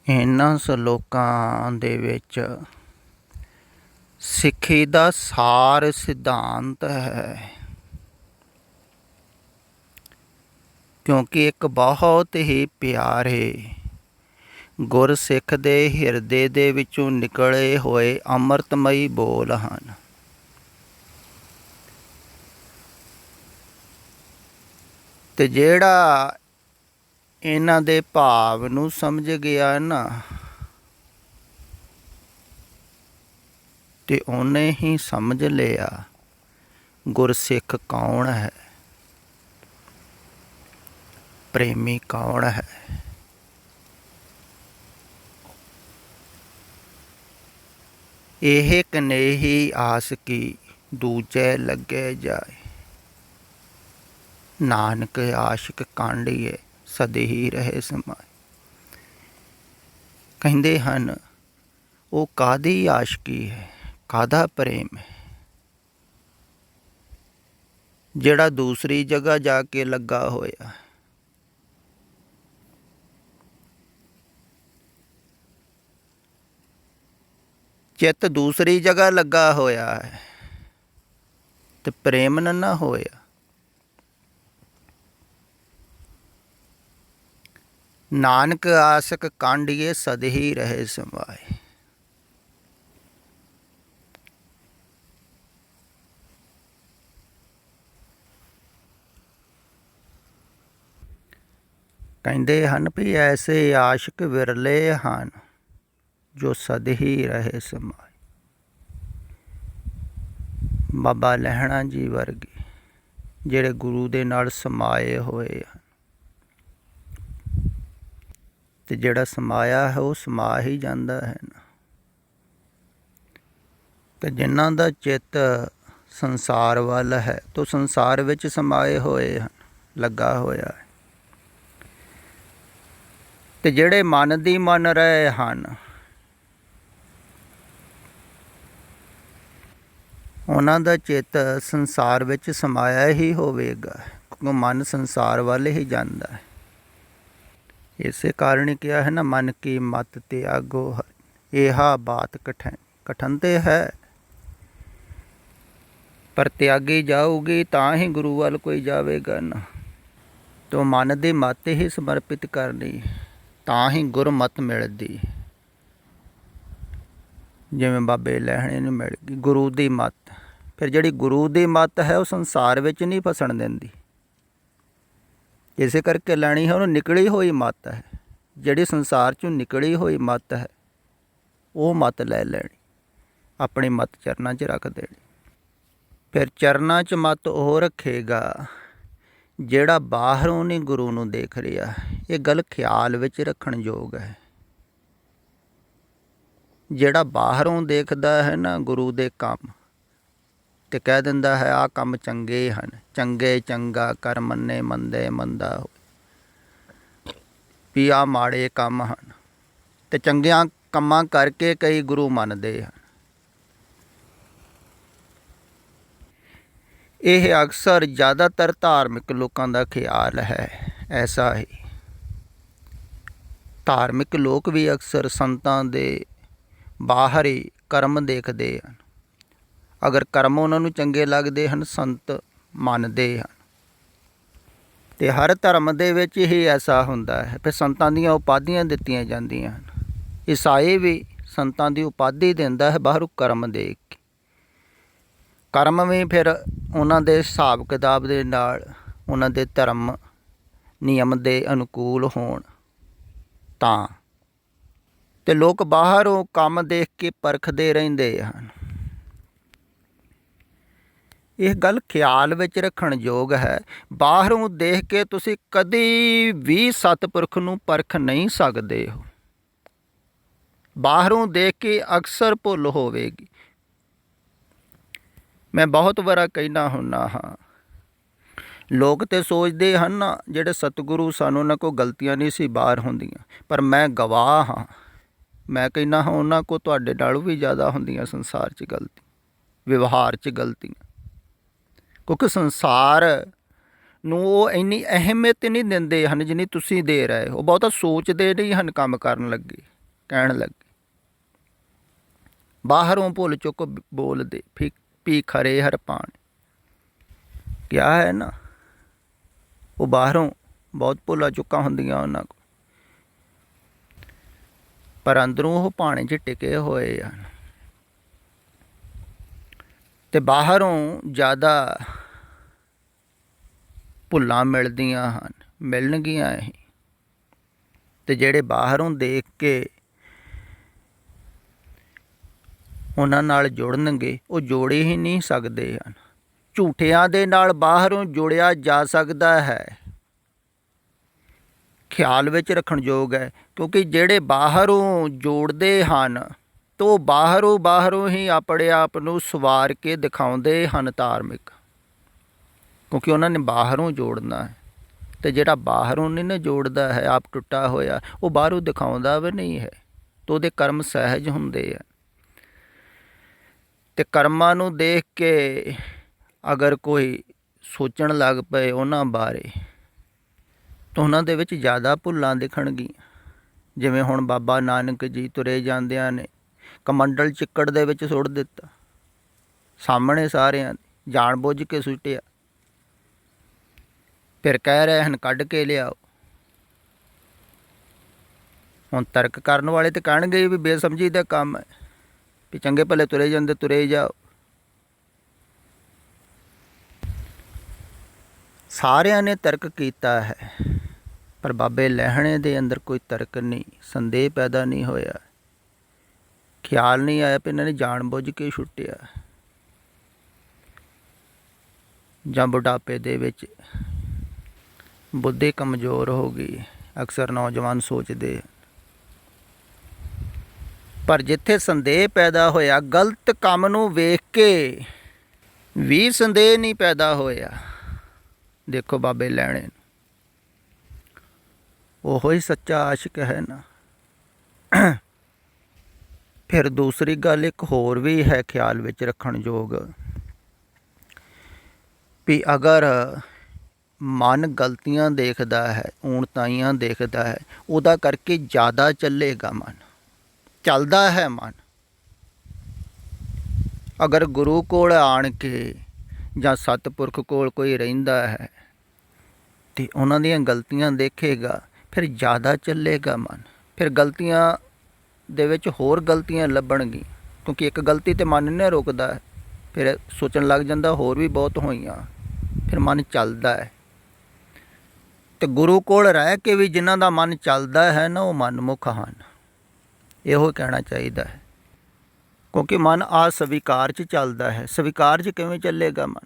ਇਹਨਾਂ ਸਲੋਕਾਂ ਦੇ ਵਿੱਚ ਸਿੱਖੀ ਦਾ ਸਾਰ ਸਿਧਾਂਤ ਹੈ, ਕਿਉਂਕਿ ਇੱਕ ਬਹੁਤ ਹੀ ਪਿਆਰੇ ਗੁਰਸਿੱਖ ਦੇ ਹਿਰਦੇ ਦੇ ਵਿੱਚੋਂ ਨਿਕਲੇ ਹੋਏ ਅੰਮ੍ਰਿਤਮਈ ਬੋਲ ਹਨ। ਤੇ ਜਿਹੜਾ ਇਹਨਾਂ ਦੇ ਭਾਵ ਨੂੰ ਸਮਝ ਗਿਆ ਨਾ, ਤੇ ਉਹਨੇ ਹੀ ਸਮਝ ਲਿਆ ਗੁਰਸਿੱਖ ਕੌਣ ਹੈ, ਪ੍ਰੇਮੀ ਕੌਣ ਹੈ। ਇਹ ਕਨੇਹੀ ਆਸ ਕੀ ਦੂਜੇ ਲੱਗੇ ਜਾਏ, ਨਾਨਕ ਆਸ਼ਿਕ ਕਾਂਡੀਏ ਸਦਹੀ ਰਹੇ ਸਮਾਏ। ਕਹਿੰਦੇ ਹਨ ਉਹ ਕਾਹਦੀ ਆਸ਼ਕੀ ਹੈ, ਕਾਹਦਾ ਪ੍ਰੇਮ ਹੈ, ਜਿਹੜਾ ਦੂਸਰੀ ਜਗ੍ਹਾ ਜਾ ਕੇ ਲੱਗਾ ਹੋਇਆ। ਚਿੱਤ ਦੂਸਰੀ ਜਗ੍ਹਾ ਲੱਗਾ ਹੋਇਆ ਹੈ ਤੇ ਪ੍ਰੇਮ ਨਾ ਹੋਇਆ। ਨਾਨਕ ਆਸਕ ਕਾਂਡੀਏ ਸਦਹੀ ਰਹੇ ਸਮਾਏ। ਕਹਿੰਦੇ ਹਨ ਵੀ ਐਸੇ ਆਸ਼ਿਕ ਵਿਰਲੇ ਹਨ ਜੋ ਸਦਹੀ ਰਹੇ ਸਮਾਏ। ਬਾਬਾ ਲਹਿਣਾ ਜੀ ਵਰਗੇ ਜਿਹੜੇ ਗੁਰੂ ਦੇ ਨਾਲ ਸਮਾਏ ਹੋਏ ਹਨ, ਤੇ ਜਿਹੜਾ ਸਮਾਇਆ ਹੈ ਉਹ ਸਮਾ ਹੀ ਜਾਂਦਾ ਹੈ ਨਾ। ਤੇ ਜਿਨ੍ਹਾਂ ਦਾ ਚਿੱਤ ਸੰਸਾਰ ਵੱਲ ਹੈ ਤੋ ਸੰਸਾਰ ਵਿੱਚ ਸਮਾਏ ਹੋਏ ਹਨ, ਲੱਗਾ ਹੋਇਆ ਹੈ। ਤੇ ਜਿਹੜੇ ਮਨ ਦੀ ਮੰਨ ਰਹੇ ਹਨ, ਉਹਨਾਂ ਦਾ ਚਿੱਤ ਸੰਸਾਰ ਵਿੱਚ ਸਮਾਇਆ ਹੀ ਹੋਵੇਗਾ, ਕਿਉਂਕਿ ਮਨ ਸੰਸਾਰ ਵੱਲ ਹੀ ਜਾਂਦਾ ਹੈ। ਇਸੇ ਕਾਰਨ ਕਿਹਾ ਹੈ ਨਾ, ਮਨ ਕੀ ਮਤ ਤਿਆਗੋ ਇਹਾ ਬਾਤ ਕਠਨ। ਕਠਨ ਤੇ ਹੈ, ਪਰ ਤਿਆਗੀ ਜਾਊਗੀ ਤਾਂ ਹੀ ਗੁਰੂ ਵੱਲ ਕੋਈ ਜਾਵੇਗਾ ਨਾ। ਤੋ ਮਨ ਦੀ ਮਤ ਹੀ ਸਮਰਪਿਤ ਕਰਨੀ, ਤਾਂ ਹੀ ਗੁਰਮਤ ਮਿਲਦੀ। ਜਿਵੇਂ ਬਾਬੇ ਲਹਿਣੇ ਨੂੰ ਮਿਲ ਗਈ ਗੁਰੂ ਦੀ ਮੱਤ। ਫਿਰ ਜਿਹੜੀ ਗੁਰੂ ਦੀ ਮੱਤ ਹੈ ਉਹ ਸੰਸਾਰ ਵਿੱਚ ਨਹੀਂ ਫਸਣ ਦਿੰਦੀ, ਇਸੇ ਕਰਕੇ ਲੈਣੀ ਹੈ ਉਹਨੂੰ ਨਿਕਲੀ ਹੋਈ ਮੱਤ ਹੈ। ਜਿਹੜੀ ਸੰਸਾਰ 'ਚੋਂ ਨਿਕਲੀ ਹੋਈ ਮੱਤ ਹੈ ਉਹ ਮੱਤ ਲੈ ਲੈਣੀ, ਆਪਣੀ ਮੱਤ ਚਰਨਾਂ 'ਚ ਰੱਖ ਦੇਣੀ। ਫਿਰ ਚਰਨਾਂ 'ਚ ਮੱਤ ਉਹ ਰੱਖੇਗਾ ਜਿਹੜਾ ਬਾਹਰੋਂ ਨਹੀਂ ਗੁਰੂ ਨੂੰ ਦੇਖ ਰਿਹਾ। ਇਹ ਗੱਲ ਖਿਆਲ ਵਿੱਚ ਰੱਖਣ ਯੋਗ ਹੈ। ਜਿਹੜਾ ਬਾਹਰੋਂ ਦੇਖਦਾ ਹੈ ਨਾ ਗੁਰੂ ਦੇ ਕੰਮ, ਤੇ ਕਹਿ ਦਿੰਦਾ ਹੈ ਆਹ ਕੰਮ ਚੰਗੇ ਹਨ, ਚੰਗੇ ਚੰਗਾ ਕਰ ਮੰਨੇ ਮੰਦੇ ਮੰਦਾ ਹੋ, ਵੀ ਆਹ ਮਾੜੇ ਕੰਮ ਹਨ। ਤੇ ਚੰਗਿਆਂ ਕੰਮਾਂ ਕਰਕੇ ਕਈ ਗੁਰੂ ਮੰਨਦੇ ਹਨ। ਇਹ ਅਕਸਰ ਜ਼ਿਆਦਾਤਰ ਧਾਰਮਿਕ ਲੋਕਾਂ ਦਾ ਖਿਆਲ ਹੈ ਐਸਾ ਹੀ। ਧਾਰਮਿਕ ਲੋਕ ਵੀ ਅਕਸਰ ਸੰਤਾਂ ਦੇ ਬਾਹਰੀ ਕਰਮ ਦੇਖਦੇ ਹਨ। ਅਗਰ ਕਰਮ ਉਹਨਾਂ ਨੂੰ ਚੰਗੇ ਲੱਗਦੇ ਹਨ, ਸੰਤ ਮੰਨਦੇ ਹਨ। ਅਤੇ ਹਰ ਧਰਮ ਦੇ ਵਿੱਚ ਹੀ ਐਸਾ ਹੁੰਦਾ ਹੈ। ਫਿਰ ਸੰਤਾਂ ਦੀਆਂ ਉਪਾਧੀਆਂ ਦਿੱਤੀਆਂ ਜਾਂਦੀਆਂ ਹਨ। ਈਸਾਈ ਵੀ ਸੰਤਾਂ ਦੀ ਉਪਾਧੀ ਦਿੰਦਾ ਹੈ ਬਾਹਰੋਂ ਕਰਮ ਦੇਖ ਕੇ। ਕਰਮ ਵੀ ਫਿਰ ਉਹਨਾਂ ਦੇ ਹਿਸਾਬ ਕਿਤਾਬ ਦੇ ਨਾਲ, ਉਹਨਾਂ ਦੇ ਧਰਮ ਨਿਯਮ ਦੇ ਅਨੁਕੂਲ ਹੋਣ ਤਾਂ। ਅਤੇ ਲੋਕ ਬਾਹਰੋਂ ਕੰਮ ਦੇਖ ਕੇ ਪਰਖਦੇ ਰਹਿੰਦੇ ਹਨ। ਇਹ ਗੱਲ ਖਿਆਲ ਵਿੱਚ ਰੱਖਣ ਯੋਗ ਹੈ। ਬਾਹਰੋਂ ਦੇਖ ਕੇ ਤੁਸੀਂ ਕਦੀ ਵੀ ਸਤਿਪੁਰਖ ਨੂੰ ਪਰਖ ਨਹੀਂ ਸਕਦੇ ਹੋ। ਬਾਹਰੋਂ ਦੇਖ ਕੇ ਅਕਸਰ ਭੁੱਲ ਹੋਵੇਗੀ। ਮੈਂ ਬਹੁਤ ਵਾਰ ਕਹਿਣਾ ਹੁੰਦਾ ਹਾਂ, ਲੋਕ ਤਾਂ ਸੋਚਦੇ ਹਨ ਨਾ ਜਿਹੜੇ ਸਤਿਗੁਰੂ ਸਨ ਉਹਨਾਂ ਕੋਲ ਗਲਤੀਆਂ ਨਹੀਂ ਸੀ ਬਾਹਰ ਹੁੰਦੀਆਂ, ਪਰ ਮੈਂ ਗਵਾਹ ਹਾਂ। ਮੈਂ ਕਹਿੰਦਾ ਹਾਂ ਉਹਨਾਂ ਕੋਲ ਤੁਹਾਡੇ ਨਾਲੋਂ ਵੀ ਜ਼ਿਆਦਾ ਹੁੰਦੀਆਂ ਸੰਸਾਰ 'ਚ ਗਲਤੀ, ਵਿਵਹਾਰ 'ਚ ਗਲਤੀਆਂ। ਕਿਉਂਕਿ ਸੰਸਾਰ ਨੂੰ ਉਹ ਇੰਨੀ ਅਹਿਮੀਅਤ ਨਹੀਂ ਦਿੰਦੇ ਹਨ ਜਿੰਨੀ ਤੁਸੀਂ ਦੇ ਰਹੇ ਹੋ। ਬਹੁਤਾ ਸੋਚਦੇ ਨਹੀਂ ਹਨ ਕੰਮ ਕਰਨ ਲੱਗੇ। ਕਹਿਣ ਲੱਗੇ, ਬਾਹਰੋਂ ਭੁੱਲ ਚੁੱਕ ਬੋਲਦੇ ਪੀ ਖਰੇ ਹਰ ਪਾਣ। ਕਿਹਾ ਹੈ ਨਾ, ਉਹ ਬਾਹਰੋਂ ਬਹੁਤ ਭੁੱਲਾਂ ਚੁੱਕਾਂ ਹੁੰਦੀਆਂ ਉਹਨਾਂ ਕੋਲ, ਪਰ ਅੰਦਰੋਂ ਉਹ ਭਾਣੇ 'ਚ ਟਿਕੇ ਹੋਏ ਹਨ। ਅਤੇ ਬਾਹਰੋਂ ਜ਼ਿਆਦਾ ਭੁੱਲਾਂ ਮਿਲਦੀਆਂ ਹਨ, ਮਿਲਣਗੀਆਂ ਹੀ। ਅਤੇ ਜਿਹੜੇ ਬਾਹਰੋਂ ਦੇਖ ਕੇ ਉਹਨਾਂ ਨਾਲ ਜੁੜਨਗੇ, ਉਹ ਜੋੜੇ ਹੀ ਨਹੀਂ ਸਕਦੇ ਹਨ। ਝੂਠਿਆਂ ਦੇ ਨਾਲ ਬਾਹਰੋਂ ਜੁੜਿਆ ਜਾ ਸਕਦਾ ਹੈ, ਖਿਆਲ ਵਿੱਚ ਰੱਖਣ ਯੋਗ ਹੈ। ਕਿਉਂਕਿ ਜਿਹੜੇ ਬਾਹਰੋਂ ਜੋੜਦੇ ਹਨ ਤਾਂ ਉਹ ਬਾਹਰੋਂ ਹੀ ਆਪਣੇ ਆਪ ਨੂੰ ਸਵਾਰ ਕੇ ਦਿਖਾਉਂਦੇ ਹਨ ਧਾਰਮਿਕ, ਕਿਉਂਕਿ ਉਹਨਾਂ ਨੇ ਬਾਹਰੋਂ ਜੋੜਨਾ ਹੈ। ਅਤੇ ਜਿਹੜਾ ਬਾਹਰੋਂ ਨਹੀਂ ਨਾ ਜੋੜਦਾ ਹੈ, ਆਪ ਟੁੱਟਾ ਹੋਇਆ, ਉਹ ਬਾਹਰੋਂ ਦਿਖਾਉਂਦਾ ਵੀ ਨਹੀਂ ਹੈ, ਤਾਂ ਉਹਦੇ ਕਰਮ ਸਹਿਜ ਹੁੰਦੇ ਆ। ਅਤੇ ਕਰਮਾਂ ਨੂੰ ਦੇਖ ਕੇ ਅਗਰ ਕੋਈ ਸੋਚਣ ਲੱਗ ਪਏ ਉਹਨਾਂ ਬਾਰੇ, ਤਾਂ ਉਹਨਾਂ ਦੇ ਵਿੱਚ ਜ਼ਿਆਦਾ ਭੁੱਲਾਂ ਦਿਖਣਗੀਆਂ। ਜਿਵੇਂ ਹੁਣ ਬਾਬਾ ਨਾਨਕ ਜੀ ਤੁਰੇ ਜਾਂਦਿਆਂ ਨੇ ਕਮੰਡਲ ਚਿੱਕੜ ਦੇ ਵਿੱਚ ਸੁੱਟ ਦਿੱਤਾ, ਸਾਹਮਣੇ ਸਾਰਿਆਂ ਦੇ, ਜਾਣ ਬੁੱਝ ਕੇ ਸੁੱਟਿਆ। ਫਿਰ ਕਹਿ ਰਹੇ ਹਨ ਕੱਢ ਕੇ ਲਿਆਓ। ਹੁਣ ਤਰਕ ਕਰਨ ਵਾਲੇ ਤਾਂ ਕਹਿਣਗੇ ਵੀ ਬੇਸਮਝੀ ਦਾ ਕੰਮ ਹੈ, ਵੀ ਚੰਗੇ ਭਲੇ ਤੁਰੇ ਜਾਂਦੇ, ਤੁਰੇ ਜਾਓ। ਸਾਰਿਆਂ ਨੇ ਤਰਕ ਕੀਤਾ ਹੈ, ਪਰ ਬਾਬੇ ਲਹਿਣੇ ਦੇ ਅੰਦਰ ਕੋਈ ਤਰਕ ਨਹੀਂ, ਸੰਦੇਹ ਪੈਦਾ ਨਹੀਂ ਹੋਇਆ, ਖਿਆਲ ਨਹੀਂ ਆਇਆ ਵੀ ਇਹਨਾਂ ਨੇ ਜਾਣ ਬੁੱਝ ਕੇ ਛੁੱਟਿਆ। ਜਾਂ ਬੁਢਾਪੇ ਦੇ ਵਿੱਚ ਬੁੱਧੀ ਕਮਜ਼ੋਰ ਹੋ ਗਈ, ਅਕਸਰ ਨੌਜਵਾਨ ਸੋਚਦੇ। ਪਰ ਜਿੱਥੇ ਸੰਦੇਹ ਪੈਦਾ ਹੋਇਆ, ਗਲਤ ਕੰਮ ਨੂੰ ਵੇਖ ਕੇ ਵੀ ਸੰਦੇਹ ਨਹੀਂ ਪੈਦਾ ਹੋਇਆ, ਦੇਖੋ ਬਾਬੇ ਲੈਣੇ ਨੂੰ, ਉਹੋ ਹੀ ਸੱਚਾ ਆਸ਼ਿਕ ਹੈ ਨਾ। ਫਿਰ ਦੂਸਰੀ ਗੱਲ ਇੱਕ ਹੋਰ ਵੀ ਹੈ ਖਿਆਲ ਵਿੱਚ ਰੱਖਣ ਯੋਗ, ਵੀ ਅਗਰ ਮਨ ਗਲਤੀਆਂ ਦੇਖਦਾ ਹੈ, ਊਣਤਾਈਆਂ ਦੇਖਦਾ ਹੈ, ਉਹਦਾ ਕਰਕੇ ਜ਼ਿਆਦਾ ਚੱਲੇਗਾ ਮਨ, ਚੱਲਦਾ ਹੈ ਮਨ। ਅਗਰ ਗੁਰੂ ਕੋਲ ਆਣ ਕੇ ਜਾਂ ਸਤਿਪੁਰਖ ਕੋਲ ਕੋਈ ਰਹਿੰਦਾ ਹੈ ਅਤੇ ਉਹਨਾਂ ਦੀਆਂ ਗਲਤੀਆਂ ਦੇਖੇਗਾ, ਫਿਰ ਜ਼ਿਆਦਾ ਚੱਲੇਗਾ ਮਨ। ਫਿਰ ਗਲਤੀਆਂ ਦੇ ਵਿੱਚ ਹੋਰ ਗਲਤੀਆਂ ਲੱਭਣਗੀਆਂ, ਕਿਉਂਕਿ ਇੱਕ ਗਲਤੀ ਤਾਂ ਮਨ ਨਹੀਂ ਰੁਕਦਾ, ਫਿਰ ਸੋਚਣ ਲੱਗ ਜਾਂਦਾ ਹੋਰ ਵੀ ਬਹੁਤ ਹੋਈਆਂ, ਫਿਰ ਮਨ ਚੱਲਦਾ ਹੈ। ਅਤੇ ਗੁਰੂ ਕੋਲ ਰਹਿ ਕੇ ਵੀ ਜਿਨ੍ਹਾਂ ਦਾ ਮਨ ਚੱਲਦਾ ਹੈ ਨਾ, ਉਹ ਮਨਮੁਖ ਹਨ, ਇਹੋ ਕਹਿਣਾ ਚਾਹੀਦਾ ਹੈ। ਕਿਉਂਕਿ ਮਨ ਅਸਵੀਕਾਰ 'ਚ ਚੱਲਦਾ ਹੈ, ਸਵੀਕਾਰ 'ਚ ਕਿਵੇਂ ਚੱਲੇਗਾ ਮਨ?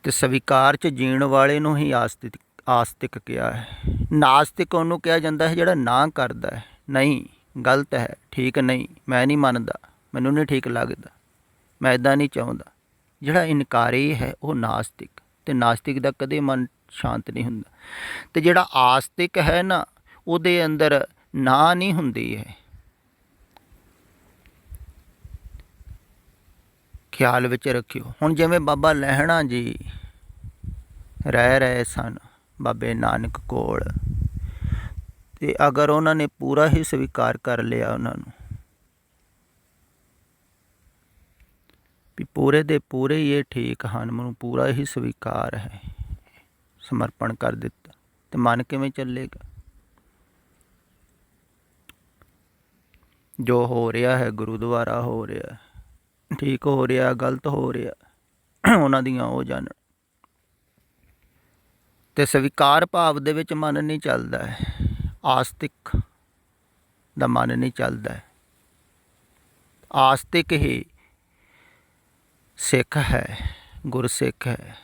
ਅਤੇ ਸਵੀਕਾਰ 'ਚ ਜੀਣ ਵਾਲੇ ਨੂੰ ਹੀ ਆਸਤਿਕ ਕਿਹਾ ਹੈ। ਨਾਸਤਿਕ ਉਹਨੂੰ ਕਿਹਾ ਜਾਂਦਾ ਹੈ ਜਿਹੜਾ ਨਾ ਕਰਦਾ ਹੈ, ਨਹੀਂ ਗਲਤ ਹੈ, ਠੀਕ ਨਹੀਂ, ਮੈਂ ਨਹੀਂ ਮੰਨਦਾ, ਮੈਨੂੰ ਨਹੀਂ ਠੀਕ ਲੱਗਦਾ, ਮੈਂ ਇੱਦਾਂ ਨਹੀਂ ਚਾਹੁੰਦਾ। ਜਿਹੜਾ ਇਨਕਾਰੀ ਹੈ ਉਹ ਨਾਸਤਿਕ, ਅਤੇ ਨਾਸਤਿਕ ਦਾ ਕਦੇ ਮਨ ਸ਼ਾਂਤ ਨਹੀਂ ਹੁੰਦਾ। ਅਤੇ ਜਿਹੜਾ ਆਸਤਿਕ ਹੈ ਨਾ, ਉਹਦੇ ਅੰਦਰ ਨਾ ਨਹੀਂ ਹੁੰਦੀ ਹੈ। ਖਿਆਲ ਵਿੱਚ ਰੱਖਿਓ। ਹੁਣ ਜਿਵੇਂ ਬਾਬਾ ਲਹਿਣਾ ਜੀ ਰਹਿ ਰਹੇ ਸਨ ਬਾਬੇ ਨਾਨਕ ਕੋਲ, ਅਤੇ ਅਗਰ ਉਹਨਾਂ ਨੇ ਪੂਰਾ ਹੀ ਸਵੀਕਾਰ ਕਰ ਲਿਆ ਉਹਨਾਂ ਨੂੰ, ਵੀ ਪੂਰੇ ਦੇ ਪੂਰੇ ਹੀ ਇਹ ਠੀਕ ਹਨ, ਮੈਨੂੰ ਪੂਰਾ ਹੀ ਸਵੀਕਾਰ ਹੈ, ਸਮਰਪਣ ਕਰ ਦਿੱਤਾ, ਅਤੇ ਮਨ ਕਿਵੇਂ ਚੱਲੇਗਾ? ਜੋ ਹੋ ਰਿਹਾ ਹੈ ਗੁਰੂ ਦੁਆਰਾ ਹੋ ਰਿਹਾ, ਠੀਕ ਹੋ ਰਿਹਾ, ਗਲਤ ਹੋ ਰਿਹਾ, ਉਹਨਾਂ ਦੀਆਂ ਉਹ ਜਾਣਨ। ਅਤੇ ਸਵੀਕਾਰ ਭਾਵ ਦੇ ਵਿੱਚ ਮਨ ਨਹੀਂ ਚੱਲਦਾ ਹੈ, ਆਸਤਿਕ ਦਾ ਮਨ ਨਹੀਂ ਚੱਲਦਾ ਹੈ। ਆਸਤਿਕ ਹੀ ਸਿੱਖ ਹੈ, ਗੁਰਸਿੱਖ ਹੈ,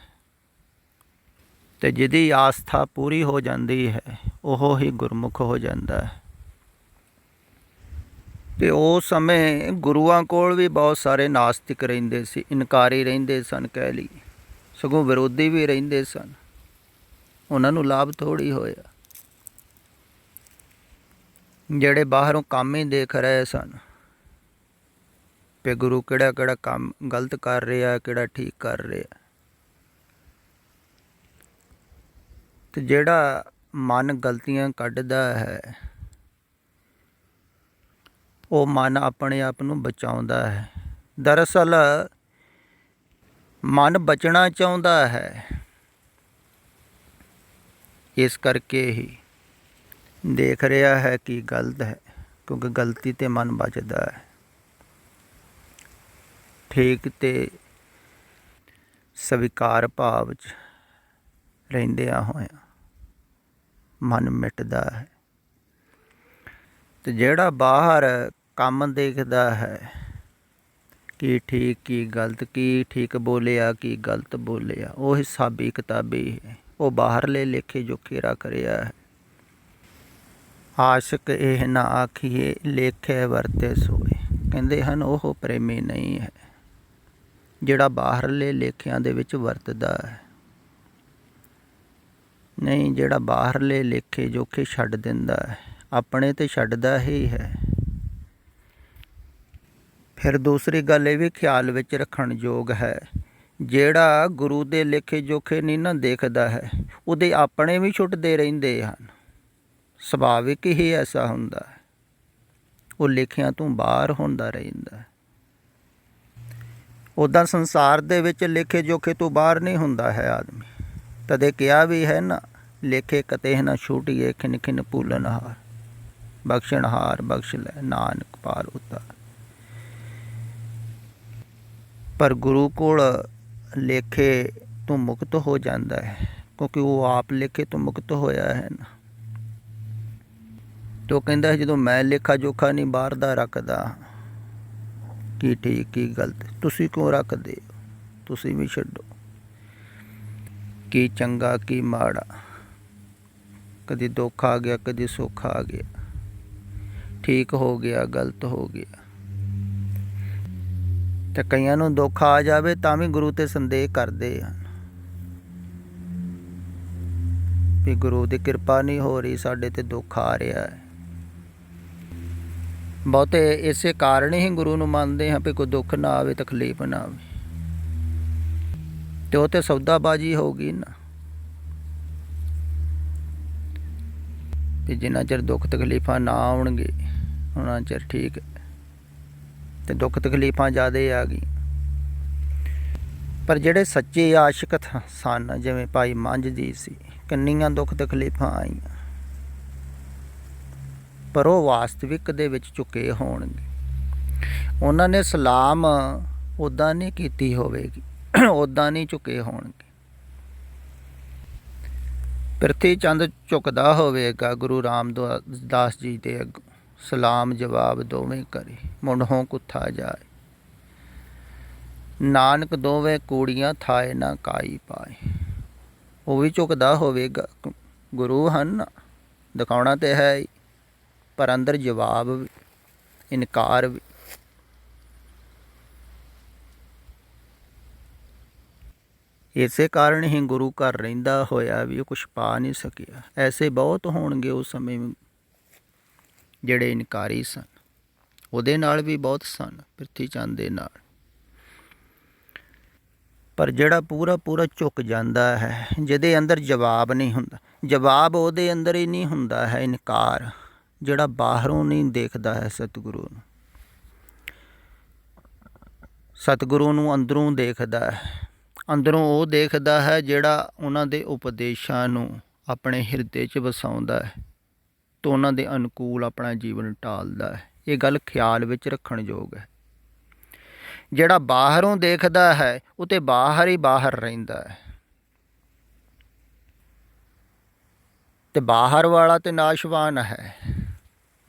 ਅਤੇ ਜਿਹਦੀ ਆਸਥਾ ਪੂਰੀ ਹੋ ਜਾਂਦੀ ਹੈ ਉਹ ਹੀ ਗੁਰਮੁਖ ਹੋ ਜਾਂਦਾ ਹੈ। ਅਤੇ ਉਸ ਸਮੇਂ ਗੁਰੂਆਂ ਕੋਲ ਵੀ ਬਹੁਤ ਸਾਰੇ ਨਾਸਤਿਕ ਰਹਿੰਦੇ ਸੀ, ਇਨਕਾਰੀ ਰਹਿੰਦੇ ਸਨ ਕਹਿ ਲਈਏ, ਸਗੋਂ ਵਿਰੋਧੀ ਵੀ ਰਹਿੰਦੇ ਸਨ, ਉਹਨਾਂ ਨੂੰ ਲਾਭ ਥੋੜ੍ਹੀ ਹੋਇਆ। ਜਿਹੜੇ ਬਾਹਰੋਂ ਕੰਮ ਹੀ ਦੇਖ ਰਹੇ ਸਨ ਵੀ ਗੁਰੂ ਕਿਹੜਾ ਕਿਹੜਾ ਕੰਮ ਗਲਤ ਕਰ ਰਿਹਾ, ਕਿਹੜਾ ਠੀਕ ਕਰ ਰਿਹਾ, ਅਤੇ ਜਿਹੜਾ ਮਨ ਗਲਤੀਆਂ ਕੱਢਦਾ ਹੈ ਉਹ ਮਨ ਆਪਣੇ ਆਪ ਨੂੰ ਬਚਾਉਂਦਾ ਹੈ। ਦਰਅਸਲ ਮਨ ਬਚਣਾ ਚਾਹੁੰਦਾ ਹੈ, ਇਸ ਕਰਕੇ ਹੀ ਦੇਖ ਰਿਹਾ ਹੈ ਕਿ ਗਲਤ ਹੈ, ਕਿਉਂਕਿ ਗਲਤੀ 'ਤੇ ਮਨ ਬਚਦਾ ਹੈ। ਠੀਕ 'ਤੇ ਸਵੀਕਾਰ ਭਾਵ 'ਚ ਰਹਿੰਦਿਆਂ ਹੋਇਆਂ ਮਨ ਮਿਟਦਾ ਹੈ। ਅਤੇ ਜਿਹੜਾ ਬਾਹਰ ਕੰਮ ਦੇਖਦਾ ਹੈ ਕੀ ਠੀਕ ਕੀ ਗਲਤ, ਕੀ ਠੀਕ ਬੋਲਿਆ ਕੀ ਗਲਤ ਬੋਲਿਆ, ਉਹ ਹਿਸਾਬੀ ਕਿਤਾਬੀ ਹੈ, ਉਹ ਬਾਹਰਲੇ ਲੇਖੇ ਜੋਖੇ ਰੱਖ ਰਿਹਾ ਹੈ। ਆਸ਼ਕ ਇਹ ਨਾ ਆਖੀਏ ਲੇਖੇ ਵਰਤੇ ਸੋਏ, ਕਹਿੰਦੇ ਹਨ ਉਹ ਪ੍ਰੇਮੀ ਨਹੀਂ ਹੈ ਜਿਹੜਾ ਬਾਹਰਲੇ ਲੇਖਿਆਂ ਦੇ ਵਿੱਚ ਵਰਤਦਾ ਹੈ। ਨਹੀਂ, ਜਿਹੜਾ ਬਾਹਰਲੇ ਲੇਖੇ ਜੋਖੇ ਛੱਡ ਦਿੰਦਾ ਹੈ, ਆਪਣੇ ਤੇ ਛੱਡਦਾ ਹੀ ਹੈ। ਫਿਰ ਦੂਸਰੀ ਗੱਲ ਇਹ ਵੀ ਖਿਆਲ ਵਿੱਚ ਰੱਖਣ ਯੋਗ ਹੈ, ਜਿਹੜਾ ਗੁਰੂ ਦੇ ਲੇਖੇ ਜੋਖੇ ਨਹੀਂ ਨਾ ਦੇਖਦਾ ਹੈ, ਉਹਦੇ ਆਪਣੇ ਵੀ ਛੁੱਟਦੇ ਰਹਿੰਦੇ ਹਨ। ਸੁਭਾਵਿਕ ਹੀ ਐਸਾ ਹੁੰਦਾ ਹੈ, ਉਹ ਲੇਖਿਆਂ ਤੋਂ ਬਾਹਰ ਹੁੰਦਾ ਰਹਿੰਦਾ ਹੈ। ਉੱਦਾਂ ਸੰਸਾਰ ਦੇ ਵਿੱਚ ਲੇਖੇ ਜੋਖੇ ਤੋਂ ਬਾਹਰ ਨਹੀਂ ਹੁੰਦਾ ਹੈ ਆਦਮੀ। ਤਦੇ ਕਿਹਾ ਵੀ ਹੈ ਨਾ, ਲੇਖੇ ਕਤੇ ਨਾ ਛੂਟੀਏ ਖਿਨ ਖਿਨ ਭੂਲਨਹਾਰ, ਬਖਸ਼ਣਹਾਰ ਬਖਸ਼ ਲੈ ਨਾਨਕ ਪਾਰ ਉਤਾਰ। ਪਰ ਗੁਰੂ ਕੋਲ ਲੇਖੇ ਤੋਂ ਮੁਕਤ ਹੋ ਜਾਂਦਾ ਹੈ, ਕਿਉਂਕਿ ਉਹ ਆਪ ਲੇਖੇ ਤੋਂ ਮੁਕਤ ਹੋਇਆ ਹੈ ਨਾ। ਅਤੇ ਉਹ ਕਹਿੰਦਾ ਜਦੋਂ ਮੈਂ ਲੇਖਾ ਜੋਖਾ ਨਹੀਂ ਬਾਹਰ ਦਾ ਰੱਖਦਾ, ਕੀ ਠੀਕ ਕੀ ਗਲਤ, ਤੁਸੀਂ ਕਿਉਂ ਰੱਖਦੇ ਹੋ? ਤੁਸੀਂ ਵੀ ਛੱਡੋ। ਕੀ ਚੰਗਾ ਕੀ ਮਾੜਾ, ਕਦੀ ਦੁੱਖ ਆ ਗਿਆ ਕਦੀ ਸੁੱਖ ਆ ਗਿਆ, ਠੀਕ ਹੋ ਗਿਆ ਗਲਤ ਹੋ ਗਿਆ। ਅਤੇ ਕਈਆਂ ਨੂੰ ਦੁੱਖ ਆ ਜਾਵੇ ਤਾਂ ਵੀ ਗੁਰੂ 'ਤੇ ਸੰਦੇਹ ਕਰਦੇ ਹਨ ਵੀ ਗੁਰੂ ਦੀ ਕਿਰਪਾ ਨਹੀਂ ਹੋ ਰਹੀ, ਸਾਡੇ 'ਤੇ ਦੁੱਖ ਆ ਰਿਹਾ ਹੈ। ਬਹੁਤੇ ਇਸੇ ਕਾਰਨ ਹੀ ਗੁਰੂ ਨੂੰ ਮੰਨਦੇ ਹਾਂ ਵੀ ਕੋਈ ਦੁੱਖ ਨਾ ਆਵੇ, ਤਕਲੀਫ ਨਾ ਆਵੇ। ਅਤੇ ਉਹ ਤਾਂ ਸੌਦਾਬਾਜ਼ੀ ਹੋ ਗਈ ਨਾ, ਵੀ ਜਿੰਨਾ ਚਿਰ ਦੁੱਖ ਤਕਲੀਫਾਂ ਨਾ ਆਉਣਗੇ ਉਹਨਾਂ ਚਿਰ ਠੀਕ ਹੈ। ਅਤੇ ਦੁੱਖ ਤਕਲੀਫਾਂ ਜ਼ਿਆਦਾ ਆ ਗਈ। ਪਰ ਜਿਹੜੇ ਸੱਚੇ ਆਸ਼ਿਕ ਸਨ, ਜਿਵੇਂ ਭਾਈ ਮੰਝ ਜੀ ਸੀ, ਕਿੰਨੀਆਂ ਦੁੱਖ ਤਕਲੀਫਾਂ ਆਈਆਂ, ਪਰ ਉਹ ਵਾਸਤਵਿਕ ਦੇ ਵਿੱਚ ਝੁਕੇ ਹੋਣਗੇ। ਉਹਨਾਂ ਨੇ ਸਲਾਮ ਉੱਦਾਂ ਨਹੀਂ ਕੀਤੀ ਹੋਵੇਗੀ, ਉੱਦਾਂ ਨਹੀਂ ਝੁਕੇ ਹੋਣਗੇ। ਪ੍ਰਿਥੀ ਚੰਦ ਝੁਕਦਾ ਹੋਵੇਗਾ ਗੁਰੂ ਰਾਮਦਾਸ ਜੀ ਦੇ ਅੱਗੋਂ, ਸਲਾਮ ਜਵਾਬ ਦੋਵੇਂ ਕਰੇ ਮੁੰਡੋਂ ਕੁੱਥਾ ਜਾਏ, ਨਾਨਕ ਦੋਵੇਂ ਕੂੜੀਆਂ ਥਾਏ ਨਾ ਕਾਈ ਪਾਏ। ਉਹ ਵੀ ਝੁਕਦਾ ਹੋਵੇਗਾ, ਗੁਰੂ ਹਨ, ਦਿਖਾਉਣਾ ਤਾਂ ਹੈ ਹੀ, ਪਰ ਅੰਦਰ ਜਵਾਬ ਵੀ, ਇਨਕਾਰ ਵੀ। ਇਸੇ ਕਾਰਨ ਹੀ ਗੁਰੂ ਘਰ ਰਹਿੰਦਾ ਹੋਇਆ ਵੀ ਉਹ ਕੁਛ ਪਾ ਨਹੀਂ ਸਕਿਆ। ਐਸੇ ਬਹੁਤ ਹੋਣਗੇ ਉਸ ਸਮੇਂ ਜਿਹੜੇ ਇਨਕਾਰੀ ਸਨ, ਉਹਦੇ ਨਾਲ ਵੀ ਬਹੁਤ ਸਨ, ਪ੍ਰਿਥੀ ਚੰਦ ਦੇ ਨਾਲ। ਪਰ ਜਿਹੜਾ ਪੂਰਾ ਪੂਰਾ ਝੁਕ ਜਾਂਦਾ ਹੈ, ਜਿਹਦੇ ਅੰਦਰ ਜਵਾਬ ਨਹੀਂ ਹੁੰਦਾ, ਜਵਾਬ ਉਹਦੇ ਅੰਦਰ ਹੀ ਨਹੀਂ ਹੁੰਦਾ ਹੈ, ਇਨਕਾਰ, ਜਿਹੜਾ ਬਾਹਰੋਂ ਨਹੀਂ ਦੇਖਦਾ ਹੈ ਸਤਿਗੁਰੂ ਨੂੰ। ਸਤਿਗੁਰੂ ਨੂੰ ਅੰਦਰੋਂ ਦੇਖਦਾ ਹੈ, ਅੰਦਰੋਂ ਉਹ ਦੇਖਦਾ ਹੈ ਜਿਹੜਾ ਉਹਨਾਂ ਦੇ ਉਪਦੇਸ਼ਾਂ ਨੂੰ ਆਪਣੇ ਹਿਰਦੇ 'ਚ ਵਸਾਉਂਦਾ ਹੈ ਅਤੇ ਉਹਨਾਂ ਦੇ ਅਨੁਕੂਲ ਆਪਣਾ ਜੀਵਨ ਢਾਲਦਾ ਹੈ। ਇਹ ਗੱਲ ਖਿਆਲ ਵਿੱਚ ਰੱਖਣ ਯੋਗ ਹੈ। ਜਿਹੜਾ ਬਾਹਰੋਂ ਦੇਖਦਾ ਹੈ ਉਹ ਤਾਂ ਬਾਹਰ ਹੀ ਬਾਹਰ ਰਹਿੰਦਾ ਹੈ, ਅਤੇ ਬਾਹਰ ਵਾਲਾ ਤਾਂ ਨਾਸ਼ਵਾਨ ਹੈ,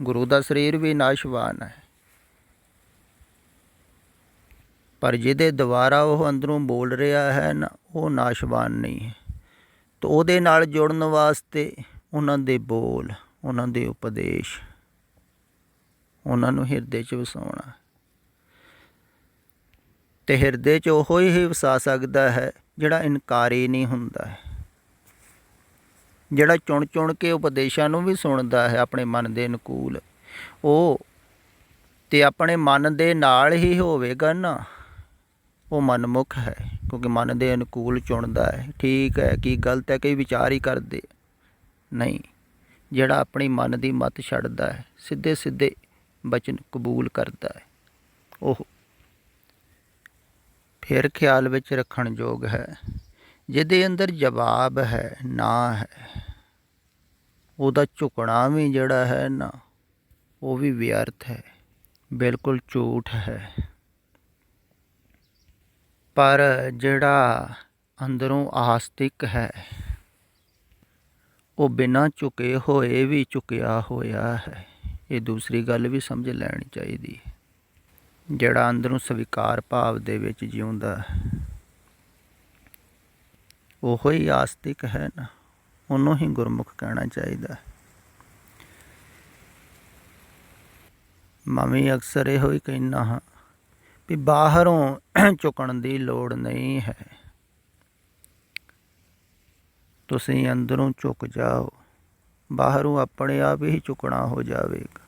ਗੁਰੂ ਦਾ ਸਰੀਰ ਵੀ ਨਾਸ਼ਵਾਨ ਹੈ। ਪਰ ਜਿਹਦੇ ਦੁਆਰਾ ਉਹ ਅੰਦਰੋਂ ਬੋਲ ਰਿਹਾ ਹੈ ਨਾ, ਉਹ ਨਾਸ਼ਵਾਨ ਨਹੀਂ ਹੈ। ਤਾਂ ਉਹਦੇ ਨਾਲ ਜੁੜਨ ਵਾਸਤੇ ਉਹਨਾਂ ਦੇ ਬੋਲ, ਉਹਨਾਂ ਦੇ ਉਪਦੇਸ਼, ਉਹਨਾਂ ਨੂੰ ਹਿਰਦੇ 'ਚ ਵਸਾਉਣਾ। ਅਤੇ ਹਿਰਦੇ 'ਚ ਉਹੋ ਹੀ ਵਸਾ ਸਕਦਾ ਹੈ ਜਿਹੜਾ ਇਨਕਾਰੀ ਨਹੀਂ ਹੁੰਦਾ ਹੈ, ਜਿਹੜਾ ਚੁਣ ਚੁਣ ਕੇ ਉਪਦੇਸ਼ਾਂ ਨੂੰ ਵੀ ਸੁਣਦਾ ਹੈ ਆਪਣੇ ਮਨ ਦੇ ਅਨੁਕੂਲ। ਉਹ ਅਤੇ ਆਪਣੇ ਮਨ ਦੇ ਨਾਲ ਹੀ ਹੋਵੇਗਾ ਨਾ, ਉਹ ਮਨਮੁਖ ਹੈ, ਕਿਉਂਕਿ ਮਨ ਦੇ ਅਨੁਕੂਲ ਚੁਣਦਾ ਹੈ। ਠੀਕ ਹੈ ਕੀ ਗਲਤ ਹੈ, ਕਈ ਵਿਚਾਰ ਹੀ ਕਰਦੇ ਨਹੀਂ। ਜਿਹੜਾ ਆਪਣੀ ਮਨ ਦੀ ਮੱਤ ਛੱਡਦਾ ਹੈ, ਸਿੱਧੇ ਸਿੱਧੇ ਬਚਨ ਕਬੂਲ ਕਰਦਾ ਹੈ ਉਹ ਫਿਰ ਖਿਆਲ ਵਿੱਚ ਰੱਖਣ ਯੋਗ ਹੈ। ਜਿਹਦੇ ਅੰਦਰ ਜਵਾਬ ਹੈ, ਨਾ ਹੈ, ਉਹਦਾ ਝੁਕਣਾ ਵੀ ਜਿਹੜਾ ਹੈ ਨਾ, ਉਹ ਵੀ ਵਿਅਰਥ ਹੈ, ਬਿਲਕੁਲ ਝੂਠ ਹੈ। ਪਰ ਜਿਹੜਾ ਅੰਦਰੋਂ ਆਸਤਿਕ ਹੈ, ਉਹ ਬਿਨਾਂ ਝੁਕੇ ਹੋਏ ਵੀ ਝੁਕਿਆ ਹੋਇਆ ਹੈ। ਇਹ ਦੂਸਰੀ ਗੱਲ ਵੀ ਸਮਝ ਲੈਣੀ ਚਾਹੀਦੀ ਹੈ। ਜਿਹੜਾ ਅੰਦਰੋਂ ਸਵੀਕਾਰ ਭਾਵ ਦੇ ਵਿੱਚ ਜਿਉਂਦਾ ਉਹੋ ਹੀ ਆਸਤਿਕ ਹੈ ਨਾ, ਉਹਨੂੰ ਹੀ ਗੁਰਮੁਖ ਕਹਿਣਾ ਚਾਹੀਦਾ। ਮੈਂ ਵੀ ਅਕਸਰ ਇਹੋ ਹੀ ਕਹਿੰਦਾ ਹਾਂ ਵੀ ਬਾਹਰੋਂ ਝੁਕਣ ਦੀ ਲੋੜ ਨਹੀਂ ਹੈ, ਤੁਸੀਂ ਅੰਦਰੋਂ ਝੁਕ ਜਾਓ, ਬਾਹਰੋਂ ਆਪਣੇ ਆਪ ਹੀ ਝੁਕਣਾ ਹੋ ਜਾਵੇਗਾ।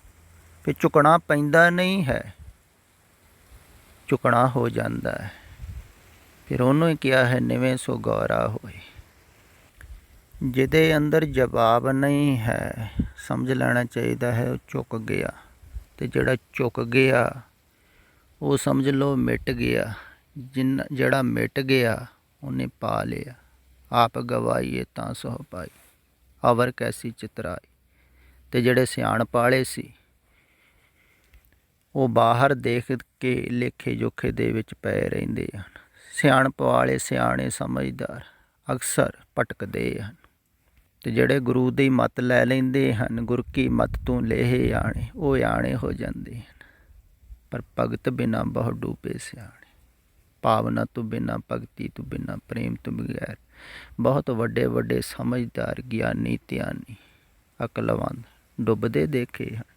ਫਿਰ ਝੁਕਣਾ ਪੈਂਦਾ ਨਹੀਂ ਹੈ, ਝੁਕਣਾ ਹੋ ਜਾਂਦਾ ਹੈ। ਫਿਰ ਉਹਨੂੰ ਹੀ ਕਿਹਾ ਹੈ ਨਿਵੇਂ ਸੋ ਗੌਰਾ ਹੋਏ। ਜਿਹਦੇ ਅੰਦਰ ਜਵਾਬ ਨਹੀਂ ਹੈ, ਸਮਝ ਲੈਣਾ ਚਾਹੀਦਾ ਹੈ ਉਹ ਝੁਕ ਗਿਆ। ਅਤੇ ਜਿਹੜਾ ਝੁਕ ਗਿਆ ਉਹ ਸਮਝ ਲਓ ਮਿਟ ਗਿਆ। ਜਿਹੜਾ ਮਿਟ ਗਿਆ ਉਹਨੇ ਪਾ ਲਿਆ। ਆਪ ਗਵਾਈਏ ਤਾਂ ਸੋ ਪਾਈ, ਅਵਰ ਕੈਸੀ ਚਿਤਰਾਈ। ਅਤੇ ਜਿਹੜੇ ਸਿਆਣਪ ਵਾਲੇ ਸੀ ਉਹ ਬਾਹਰ ਦੇਖ ਕੇ ਲੇਖੇ ਜੋਖੇ ਦੇ ਵਿੱਚ ਪਏ ਰਹਿੰਦੇ ਹਨ। ਸਿਆਣਪ ਵਾਲੇ ਸਿਆਣੇ ਸਮਝਦਾਰ ਅਕਸਰ ਭਟਕਦੇ ਹਨ। ਅਤੇ ਜਿਹੜੇ ਗੁਰੂ ਦੀ ਮੱਤ ਲੈ ਲੈਂਦੇ ਹਨ, ਗੁਰ ਕੀ ਮੱਤ ਤੂੰ ਲੇਹੇ ਆਣੇ, ਉਹ ਆਣੇ ਹੋ ਜਾਂਦੇ ਹਨ। ਪਰ ਭਗਤ ਬਿਨਾਂ ਬਹੁ ਡੂਬੇ ਸਿਆਣੇ, ਭਾਵਨਾ ਤੋਂ ਬਿਨਾਂ, ਭਗਤੀ ਤੋਂ ਬਿਨਾਂ, ਪ੍ਰੇਮ ਤੋਂ ਬਗੈਰ ਬਹੁਤ ਵੱਡੇ ਵੱਡੇ ਸਮਝਦਾਰ ਗਿਆਨੀ ਧਿਆਨੀ ਅਕਲਵੰਦ ਡੁੱਬਦੇ ਦੇਖੇ ਹਨ।